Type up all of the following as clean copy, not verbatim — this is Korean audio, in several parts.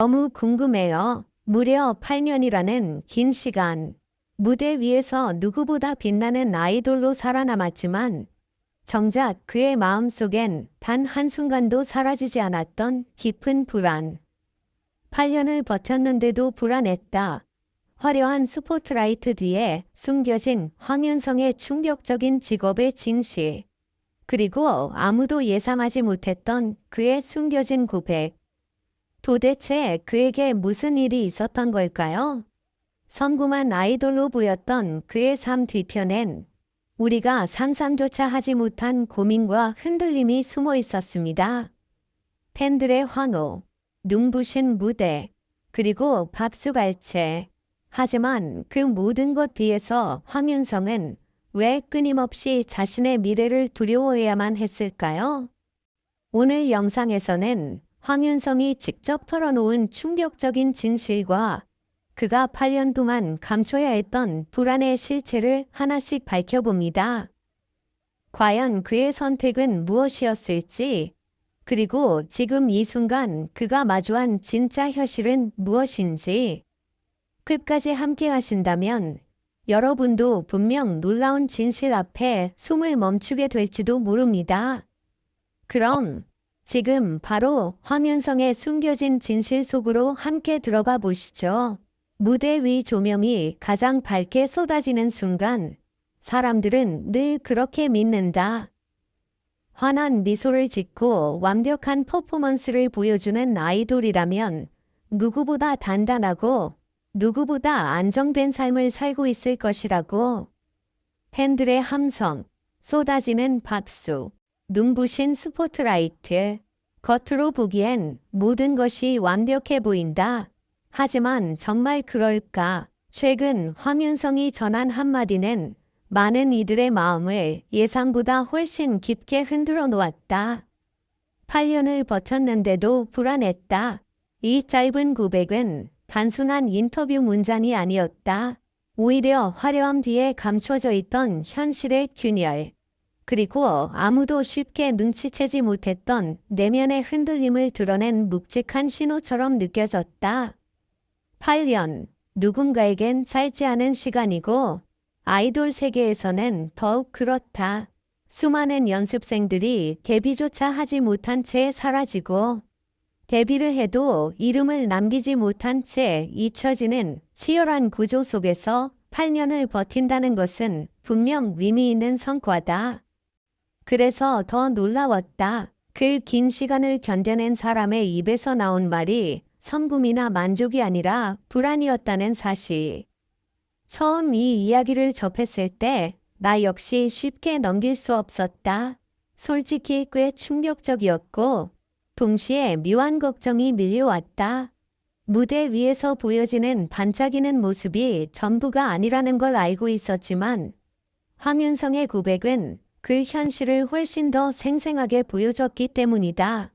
너무 궁금해요. 무려 8년이라는 긴 시간. 무대 위에서 누구보다 빛나는 아이돌로 살아남았지만 정작 그의 마음속엔 단 한순간도 사라지지 않았던 깊은 불안. 8년을 버텼는데도 불안했다. 화려한 스포트라이트 뒤에 숨겨진 황윤성의 충격적인 직업의 진실. 그리고 아무도 예상하지 못했던 그의 숨겨진 고백. 도대체 그에게 무슨 일이 있었던 걸까요? 성공한 아이돌로 보였던 그의 삶 뒤편엔 우리가 상상조차 하지 못한 고민과 흔들림이 숨어 있었습니다. 팬들의 환호, 눈부신 무대, 그리고 밥수갈채. 하지만 그 모든 것 뒤에서 황윤성은 왜 끊임없이 자신의 미래를 두려워해야만 했을까요? 오늘 영상에서는 황윤성이 직접 털어놓은 충격적인 진실과 그가 8년 동안 감춰야 했던 불안의 실체를 하나씩 밝혀봅니다. 과연 그의 선택은 무엇이었을지, 그리고 지금 이 순간 그가 마주한 진짜 현실은 무엇인지 끝까지 함께 하신다면 여러분도 분명 놀라운 진실 앞에 숨을 멈추게 될지도 모릅니다. 그럼 지금 바로 황윤성의 숨겨진 진실 속으로 함께 들어가 보시죠. 무대 위 조명이 가장 밝게 쏟아지는 순간 사람들은 늘 그렇게 믿는다. 환한 미소를 짓고 완벽한 퍼포먼스를 보여주는 아이돌이라면 누구보다 단단하고 누구보다 안정된 삶을 살고 있을 것이라고. 팬들의 함성, 쏟아지는 박수, 눈부신 스포트라이트. 겉으로 보기엔 모든 것이 완벽해 보인다. 하지만 정말 그럴까? 최근 황윤성이 전한 한마디는 많은 이들의 마음을 예상보다 훨씬 깊게 흔들어 놓았다. 8년을 버텼는데도 불안했다. 이 짧은 고백은 단순한 인터뷰 문장이 아니었다. 오히려 화려함 뒤에 감춰져 있던 현실의 균열, 그리고 아무도 쉽게 눈치채지 못했던 내면의 흔들림을 드러낸 묵직한 신호처럼 느껴졌다. 8년, 누군가에겐 짧지 않은 시간이고 아이돌 세계에서는 더욱 그렇다. 수많은 연습생들이 데뷔조차 하지 못한 채 사라지고 데뷔를 해도 이름을 남기지 못한 채 잊혀지는 치열한 구조 속에서 8년을 버틴다는 것은 분명 의미 있는 성과다. 그래서 더 놀라웠다. 그 긴 시간을 견뎌낸 사람의 입에서 나온 말이 성공이나 만족이 아니라 불안이었다는 사실. 처음 이 이야기를 접했을 때 나 역시 쉽게 넘길 수 없었다. 솔직히 꽤 충격적이었고 동시에 묘한 걱정이 밀려왔다. 무대 위에서 보여지는 반짝이는 모습이 전부가 아니라는 걸 알고 있었지만 황윤성의 고백은 그 현실을 훨씬 더 생생하게 보여줬기 때문이다.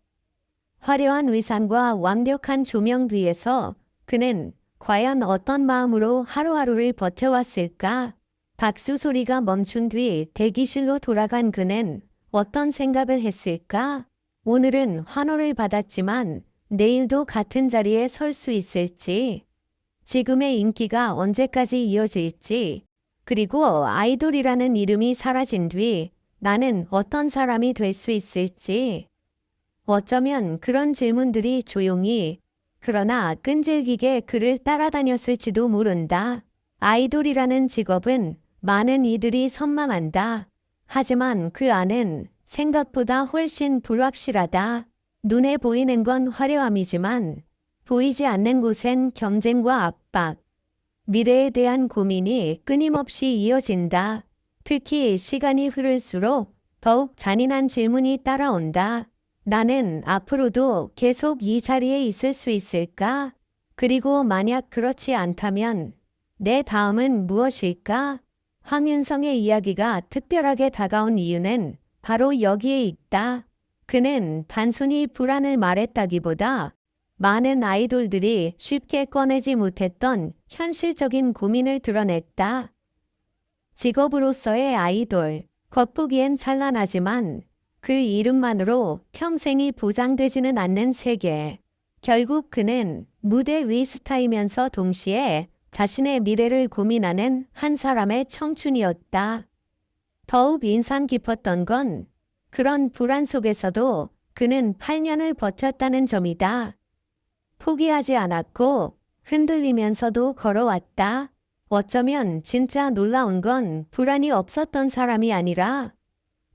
화려한 의상과 완벽한 조명 뒤에서 그는 과연 어떤 마음으로 하루하루를 버텨왔을까? 박수 소리가 멈춘 뒤 대기실로 돌아간 그는 어떤 생각을 했을까? 오늘은 환호를 받았지만 내일도 같은 자리에 설 수 있을지, 지금의 인기가 언제까지 이어질지, 그리고 아이돌이라는 이름이 사라진 뒤 나는 어떤 사람이 될 수 있을지. 어쩌면 그런 질문들이 조용히 그러나 끈질기게 그를 따라다녔을지도 모른다. 아이돌이라는 직업은 많은 이들이 선망한다. 하지만 그 안은 생각보다 훨씬 불확실하다. 눈에 보이는 건 화려함이지만 보이지 않는 곳엔 경쟁과 압박, 미래에 대한 고민이 끊임없이 이어진다. 특히 시간이 흐를수록 더욱 잔인한 질문이 따라온다. 나는 앞으로도 계속 이 자리에 있을 수 있을까? 그리고 만약 그렇지 않다면 내 다음은 무엇일까? 황윤성의 이야기가 특별하게 다가온 이유는 바로 여기에 있다. 그는 단순히 불안을 말했다기보다 많은 아이돌들이 쉽게 꺼내지 못했던 현실적인 고민을 드러냈다. 직업으로서의 아이돌, 겉보기엔 찬란하지만 그 이름만으로 평생이 보장되지는 않는 세계, 결국 그는 무대 위 스타이면서 동시에 자신의 미래를 고민하는 한 사람의 청춘이었다. 더욱 인상 깊었던 건 그런 불안 속에서도 그는 8년을 버텼다는 점이다. 포기하지 않았고 흔들리면서도 걸어왔다. 어쩌면 진짜 놀라운 건 불안이 없었던 사람이 아니라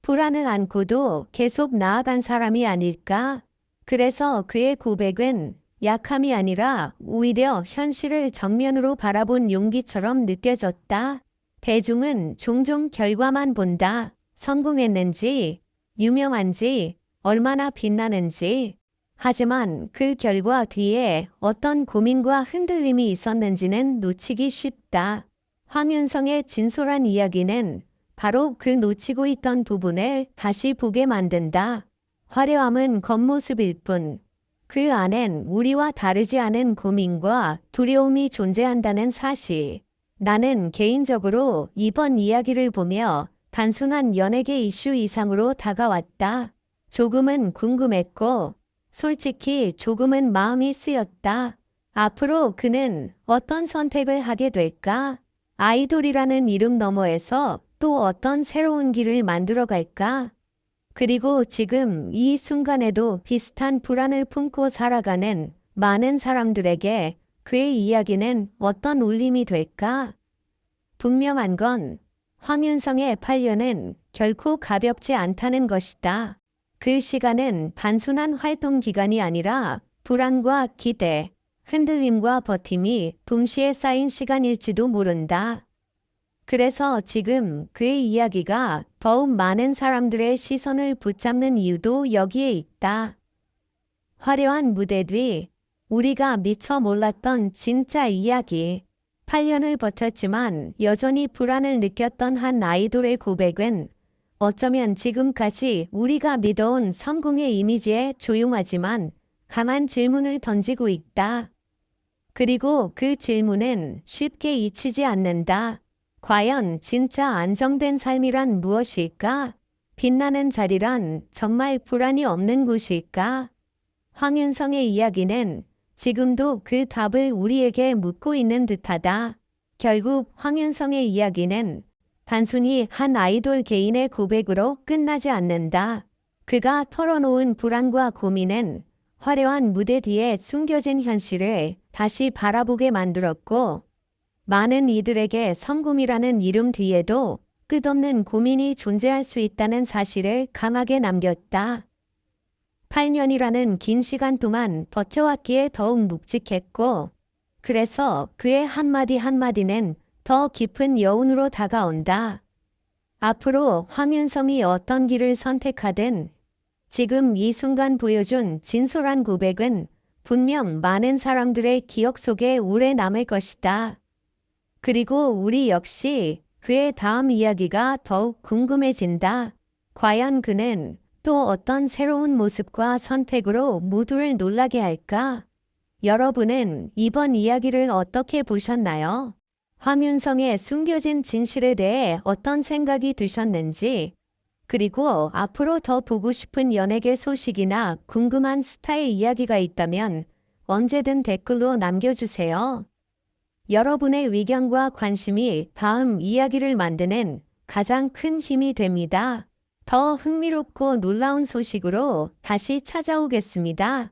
불안을 안고도 계속 나아간 사람이 아닐까. 그래서 그의 고백은 약함이 아니라 오히려 현실을 정면으로 바라본 용기처럼 느껴졌다. 대중은 종종 결과만 본다. 성공했는지, 유명한지, 얼마나 빛나는지. 하지만 그 결과 뒤에 어떤 고민과 흔들림이 있었는지는 놓치기 쉽다. 황윤성의 진솔한 이야기는 바로 그 놓치고 있던 부분을 다시 보게 만든다. 화려함은 겉모습일 뿐, 그 안엔 우리와 다르지 않은 고민과 두려움이 존재한다는 사실. 나는 개인적으로 이번 이야기를 보며 단순한 연예계 이슈 이상으로 다가왔다. 조금은 궁금했고, 솔직히 조금은 마음이 쓰였다. 앞으로 그는 어떤 선택을 하게 될까? 아이돌이라는 이름 너머에서 또 어떤 새로운 길을 만들어 갈까? 그리고 지금 이 순간에도 비슷한 불안을 품고 살아가는 많은 사람들에게 그의 이야기는 어떤 울림이 될까? 분명한 건 황윤성의 8년은 결코 가볍지 않다는 것이다. 그 시간은 단순한 활동 기간이 아니라 불안과 기대, 흔들림과 버팀이 동시에 쌓인 시간일지도 모른다. 그래서 지금 그의 이야기가 더욱 많은 사람들의 시선을 붙잡는 이유도 여기에 있다. 화려한 무대 뒤 우리가 미처 몰랐던 진짜 이야기. 8년을 버텼지만 여전히 불안을 느꼈던 한 아이돌의 고백은 어쩌면 지금까지 우리가 믿어온 성공의 이미지에 조용하지만 강한 질문을 던지고 있다. 그리고 그 질문은 쉽게 잊히지 않는다. 과연 진짜 안정된 삶이란 무엇일까? 빛나는 자리란 정말 불안이 없는 곳일까? 황윤성의 이야기는 지금도 그 답을 우리에게 묻고 있는 듯하다. 결국 황윤성의 이야기는 단순히 한 아이돌 개인의 고백으로 끝나지 않는다. 그가 털어놓은 불안과 고민은 화려한 무대 뒤에 숨겨진 현실을 다시 바라보게 만들었고, 많은 이들에게 성공이라는 이름 뒤에도 끝없는 고민이 존재할 수 있다는 사실을 강하게 남겼다. 8년이라는 긴 시간 동안 버텨왔기에 더욱 묵직했고, 그래서 그의 한마디 한마디는 더 깊은 여운으로 다가온다. 앞으로 황윤성이 어떤 길을 선택하든 지금 이 순간 보여준 진솔한 고백은 분명 많은 사람들의 기억 속에 오래 남을 것이다. 그리고 우리 역시 그의 다음 이야기가 더욱 궁금해진다. 과연 그는 또 어떤 새로운 모습과 선택으로 모두를 놀라게 할까? 여러분은 이번 이야기를 어떻게 보셨나요? 황윤성의 숨겨진 진실에 대해 어떤 생각이 드셨는지, 그리고 앞으로 더 보고 싶은 연예계 소식이나 궁금한 스타의 이야기가 있다면 언제든 댓글로 남겨주세요. 여러분의 의견과 관심이 다음 이야기를 만드는 가장 큰 힘이 됩니다. 더 흥미롭고 놀라운 소식으로 다시 찾아오겠습니다.